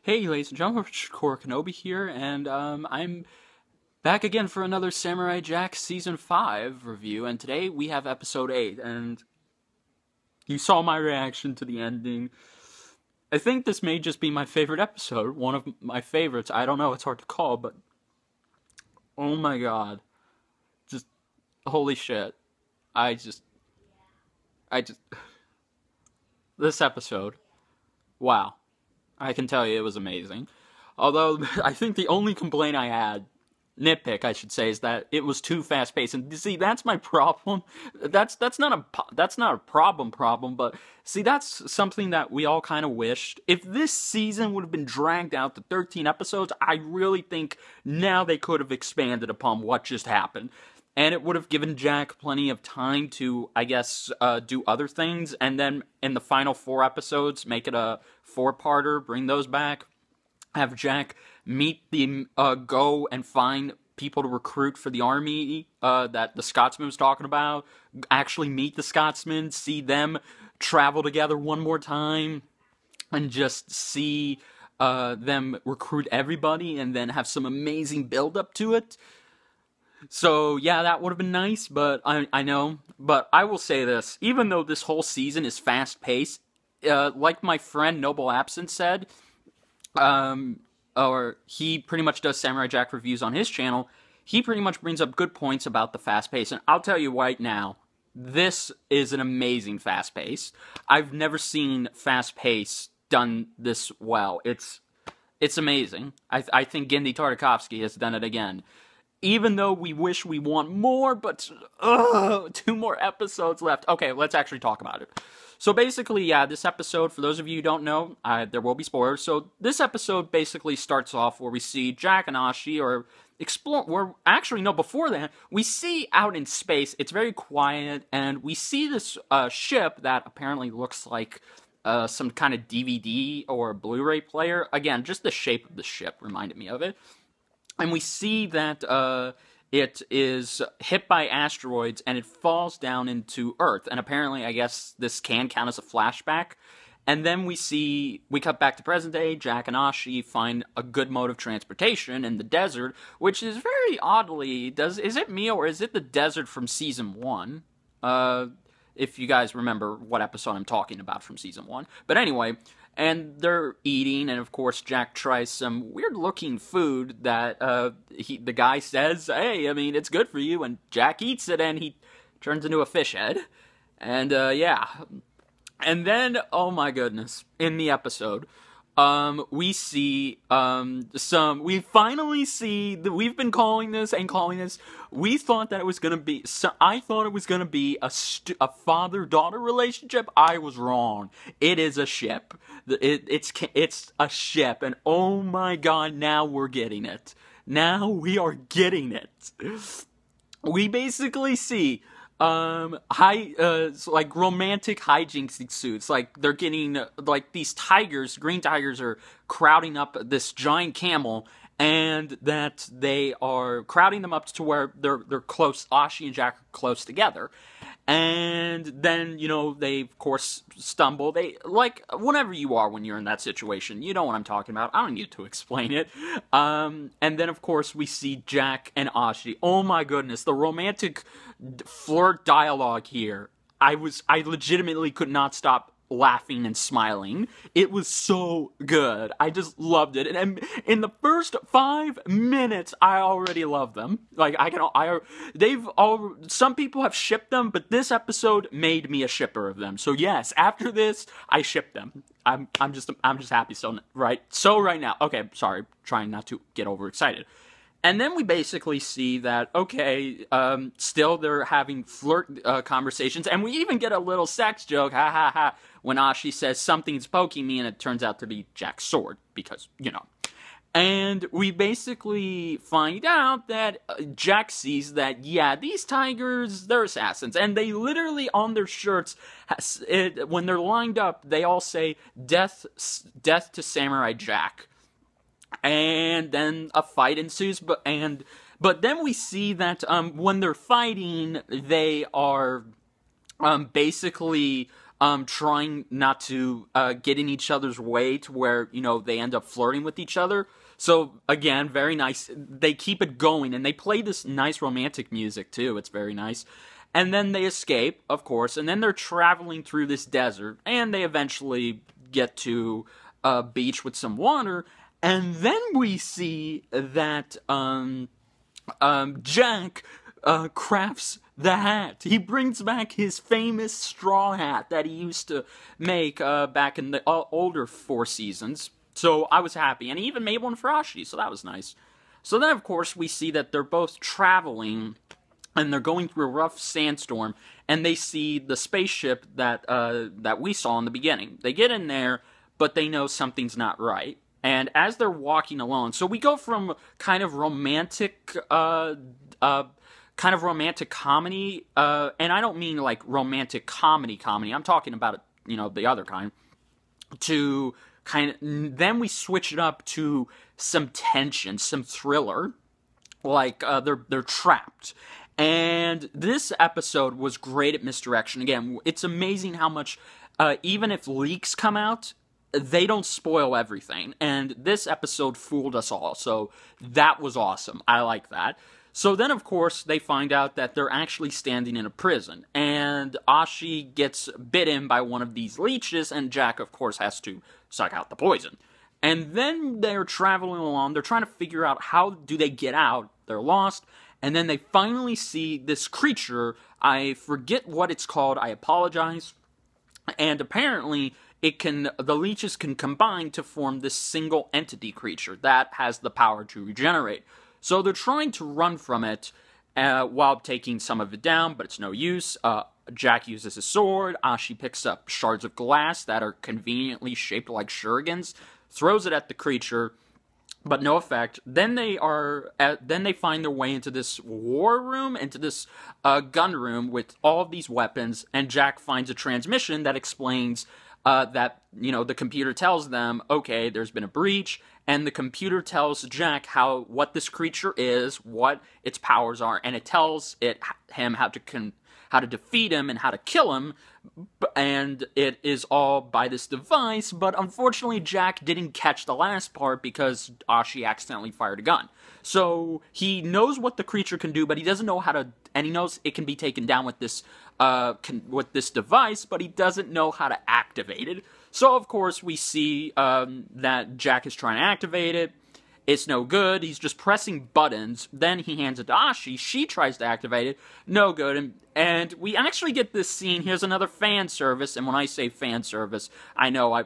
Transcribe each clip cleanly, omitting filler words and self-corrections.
Hey, ladies and gentlemen, Core Kenobi here, and I'm back again for another Samurai Jack Season 5 review, and today we have Episode 8, and you saw my reaction to the ending. I think this may just be my favorite episode, one of my favorites. I don't know, it's hard to call, but oh my god. Just, holy shit. This episode, wow. I can tell you it was amazing. Although, I think the only complaint I had, nitpick I should say, is that it was too fast-paced. And see, that's my problem. That's not a problem, but see, that's something that we all kind of wished. If this season would have been dragged out to 13 episodes, I really think now they could have expanded upon what just happened. And it would have given Jack plenty of time to, I guess, do other things. And then in the final 4 episodes, make it a 4-parter, bring those back. Have Jack meet go and find people to recruit for the army that the Scotsman was talking about. Actually meet the Scotsman, see them travel together one more time. And just see them recruit everybody and then have some amazing build-up to it. So, yeah, that would have been nice, but I know. But I will say this, even though this whole season is fast-paced, like my friend Noble Absent said, or he pretty much does Samurai Jack reviews on his channel, he pretty much brings up good points about the fast pace, and I'll tell you right now, this is an amazing fast pace. I've never seen fast pace done this well. It's amazing. I think Genndy Tartakovsky has done it again. Even though we wish we want more, but 2 more episodes left. Okay, let's actually talk about it. So basically, yeah, this episode, for those of you who don't know, there will be spoilers. So this episode basically starts off where we see Jack and Ashi before that, we see out in space, it's very quiet, and we see this ship that apparently looks like some kind of DVD or Blu-ray player. Again, just the shape of the ship reminded me of it. And we see that it is hit by asteroids and it falls down into Earth. And apparently, I guess this can count as a flashback. And then we cut back to present day. Jack and Ashi find a good mode of transportation in the desert, which is very oddly, is it me or is it the desert from Season 1? If you guys remember what episode I'm talking about from Season 1. But anyway, and they're eating, and of course Jack tries some weird-looking food that the guy says, hey, I mean, it's good for you, and Jack eats it, and he turns into a fish head. And, yeah. And then, oh my goodness, in the episode, we see we finally see that we've been calling this, we thought that it was gonna be, I thought it was gonna be a father-daughter relationship. I was wrong. It is a ship. It's a ship, and oh my god, now we're getting it. Now we are getting it. We basically see like romantic hijinks suits. Like they're getting like these tigers, green tigers, are crowding up this giant camel, and that they are crowding them up to where they're close. Ashi and Jack are close together, and then they of course stumble. They like whenever you are when you're in that situation, you know what I'm talking about. I don't need to explain it. And then of course we see Jack and Ashi. Oh my goodness, the romantic flirt dialogue here. I legitimately could not stop laughing and smiling. It was so good. I just loved it. And in the first 5 minutes, I already love them. Like some people have shipped them, but this episode made me a shipper of them. So yes, after this, I ship them. I'm just happy. So right now, okay, sorry, trying not to get overexcited. And then we basically see that, okay, still they're having flirt conversations, and we even get a little sex joke, ha ha ha, when Ashi says something's poking me, and it turns out to be Jack's sword, because, And we basically find out that Jack sees that, yeah, these tigers, they're assassins, and they literally, on their shirts, when they're lined up, they all say, death to Samurai Jack. And then a fight ensues, but then we see that when they're fighting, they are basically trying not to get in each other's way to where, they end up flirting with each other. So, again, very nice. They keep it going, and they play this nice romantic music, too. It's very nice. And then they escape, of course, and then they're traveling through this desert, and they eventually get to a beach with some water, and then we see that Jack crafts the hat. He brings back his famous straw hat that he used to make back in the older Four Seasons. So I was happy. And he even made one for Ashi, so that was nice. So then, of course, we see that they're both traveling, and they're going through a rough sandstorm, and they see the spaceship that we saw in the beginning. They get in there, but they know something's not right. And as they're walking along, so we go from kind of romantic comedy, and I don't mean like romantic comedy. I'm talking about, the other kind, to then we switch it up to some tension, some thriller, like they're trapped. And this episode was great at misdirection. Again, it's amazing how much, even if leaks come out, they don't spoil everything. And this episode fooled us all, so that was awesome. I like that. So then, of course, they find out that they're actually standing in a prison, and Ashi gets bitten by one of these leeches, and Jack, of course, has to suck out the poison. And then they're traveling along, they're trying to figure out how do they get out, they're lost, and then they finally see this creature, I forget what it's called, I apologize, and apparently the leeches can combine to form this single entity creature that has the power to regenerate. So they're trying to run from it while taking some of it down, but it's no use. Jack uses his sword. Ashi picks up shards of glass that are conveniently shaped like shurikens, throws it at the creature, but no effect. Then they find their way into this war room, into this gun room with all of these weapons, and Jack finds a transmission that explains that, the computer tells them, okay, there's been a breach, and the computer tells Jack what this creature is, what its powers are, and it tells him how to defeat him and how to kill him, and it is all by this device, but unfortunately Jack didn't catch the last part because Ashi accidentally fired a gun. So he knows what the creature can do, but he doesn't know how to, and he knows it can be taken down with this device, but he doesn't know how to activate it. So, of course, we see that Jack is trying to activate it. It's no good. He's just pressing buttons. Then he hands it to Ashi. She tries to activate it. No good. And we actually get this scene. Here's another fan service. And when I say fan service, I know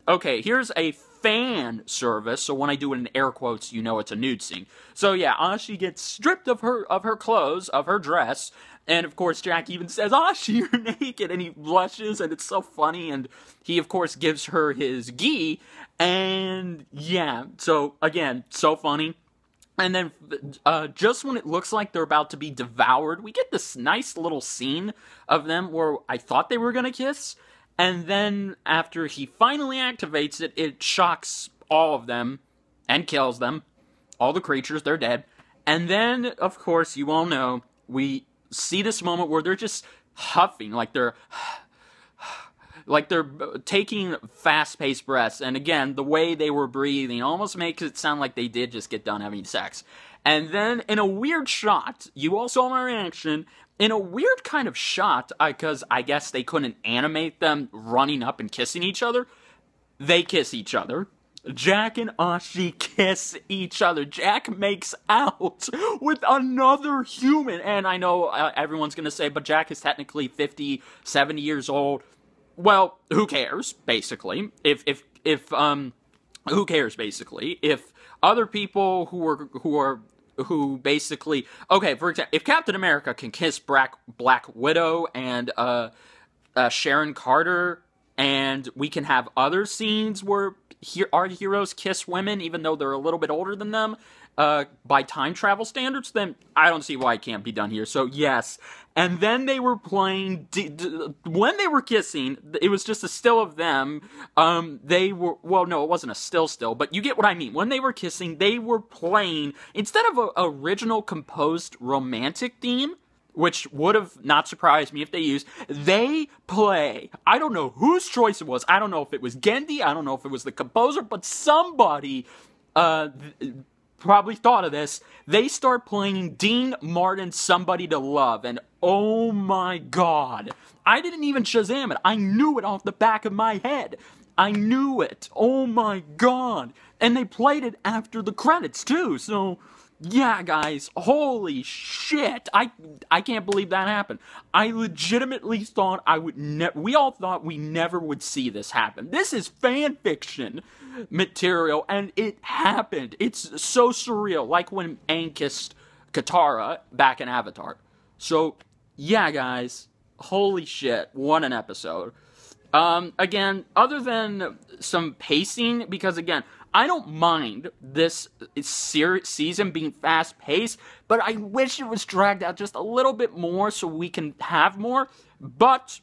okay, here's a fan service. So when I do it in air quotes, you know it's a nude scene. So yeah, Ashi gets stripped of her clothes, of her dress. And, of course, Jack even says, Ashi, you're naked, and he blushes, and it's so funny, and he, of course, gives her his gi, and, yeah, so, again, so funny. And then, just when it looks like they're about to be devoured, we get this nice little scene of them where I thought they were gonna kiss, and then, after he finally activates it, it shocks all of them, and kills them, all the creatures, they're dead, and then, of course, you all know, we see this moment where they're just huffing, like they're taking fast-paced breaths, and again, the way they were breathing almost makes it sound like they did just get done having sex. And then, in a weird shot, you all saw my reaction, in a weird kind of shot, because I guess they couldn't animate them running up and kissing each other, they kiss each other. Jack and Ashi kiss each other. Jack makes out with another human. And I know everyone's going to say, but Jack is technically 50, 70 years old. Well, who cares, basically? Who cares, basically? If other people who basically, okay, for example, if Captain America can kiss Black Widow and Sharon Carter, and we can have other scenes where our heroes kiss women, even though they're a little bit older than them, by time travel standards, then I don't see why it can't be done here. So, yes. And then they were playing, when they were kissing, it was just a still of them. They were, well, no, it wasn't a still, but you get what I mean. When they were kissing, they were playing, instead of a original composed romantic theme, which would have not surprised me if they used, they play. I don't know whose choice it was. I don't know if it was Gendy. I don't know if it was the composer, but somebody probably thought of this. They start playing Dean Martin's Somebody to Love, and oh my god. I didn't even Shazam it. I knew it off the back of my head. I knew it. Oh my god. And they played it after the credits, too, so... yeah, guys, holy shit, I can't believe that happened. I legitimately thought we all thought we never would see this happen. This is fan fiction material, and it happened. It's so surreal, like when Aang kissed Katara back in Avatar. So, yeah, guys, holy shit, what an episode. Again, other than some pacing, because again, I don't mind this season being fast-paced, but I wish it was dragged out just a little bit more so we can have more, but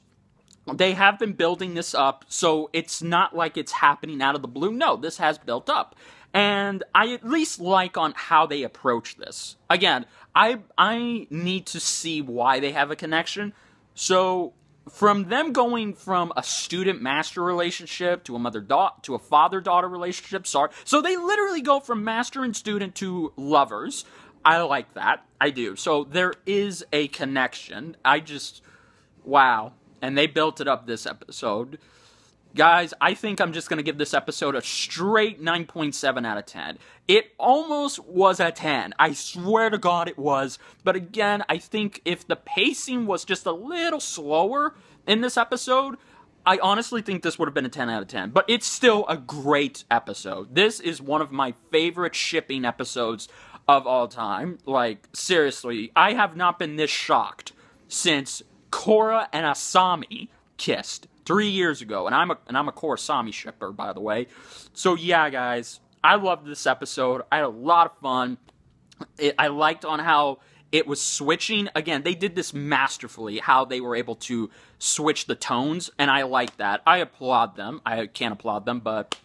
they have been building this up, so it's not like it's happening out of the blue. No, this has built up, and I at least like on how they approach this. Again, I need to see why they have a connection, so... from them going from a student-master relationship to a father-daughter relationship, so they literally go from master and student to lovers. I like that. I do. So there is a connection. Wow. And they built it up this episode. Guys, I think I'm just going to give this episode a straight 9.7 out of 10. It almost was a 10. I swear to God it was. But again, I think if the pacing was just a little slower in this episode, I honestly think this would have been a 10 out of 10. But it's still a great episode. This is one of my favorite shipping episodes of all time. Like, seriously, I have not been this shocked since Korra and Asami kissed 3 years ago, and I'm a Korra-Asami shipper, by the way. So yeah, guys, I loved this episode. I had a lot of fun. I liked on how it was switching. Again, they did this masterfully, how they were able to switch the tones, and I like that. I applaud them. I can't applaud them, but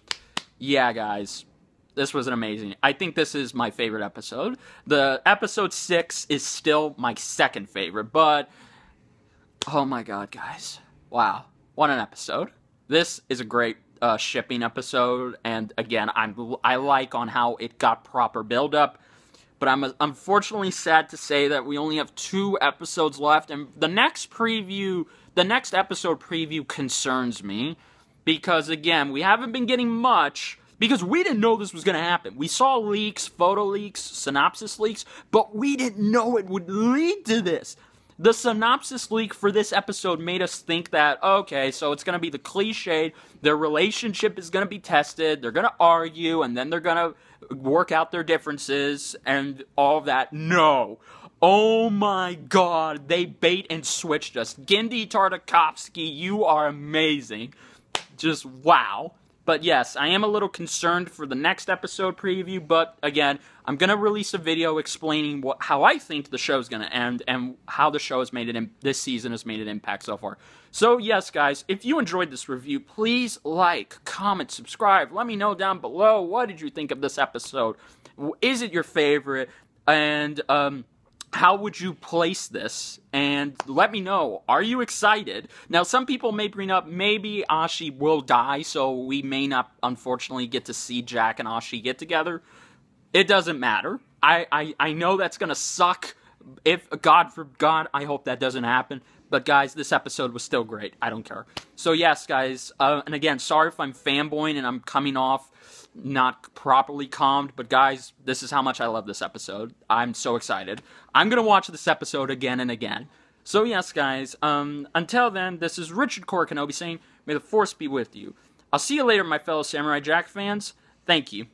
yeah, guys, this was an amazing. I think this is my favorite episode. The episode 6 is still my second favorite, but oh my god, guys, wow. What an episode. This is a great shipping episode, and again, I like on how it got proper build-up, but I'm unfortunately sad to say that we only have 2 episodes left, and the next episode preview concerns me, because again, we haven't been getting much, because we didn't know this was going to happen. We saw leaks, photo leaks, synopsis leaks, but we didn't know it would lead to this. The synopsis leak for this episode made us think that, okay, so it's going to be the cliched, their relationship is going to be tested, they're going to argue, and then they're going to work out their differences, and all of that. No. Oh my god, they bait and switched us. Gendy Tartakovsky, you are amazing. Just wow. But yes, I am a little concerned for the next episode preview, but again, I'm going to release a video explaining how I think the show's going to end and how the show has this season has made an impact so far. So yes, guys, if you enjoyed this review, please like, comment, subscribe. Let me know down below, what did you think of this episode? Is it your favorite? And how would you place this? And let me know, are you excited? Now, some people may bring up, maybe Ashi will die, so we may not, unfortunately, get to see Jack and Ashi get together. It doesn't matter. I know that's gonna suck. If, God, I hope that doesn't happen. But guys, this episode was still great. I don't care. So yes, guys, and again, sorry if I'm fanboying and I'm coming off not properly calmed, but guys, this is how much I love this episode. I'm so excited. I'm gonna watch this episode again and again. So yes, guys, until then, this is Richard Core Kenobi saying, may the Force be with you. I'll see you later, my fellow Samurai Jack fans. Thank you.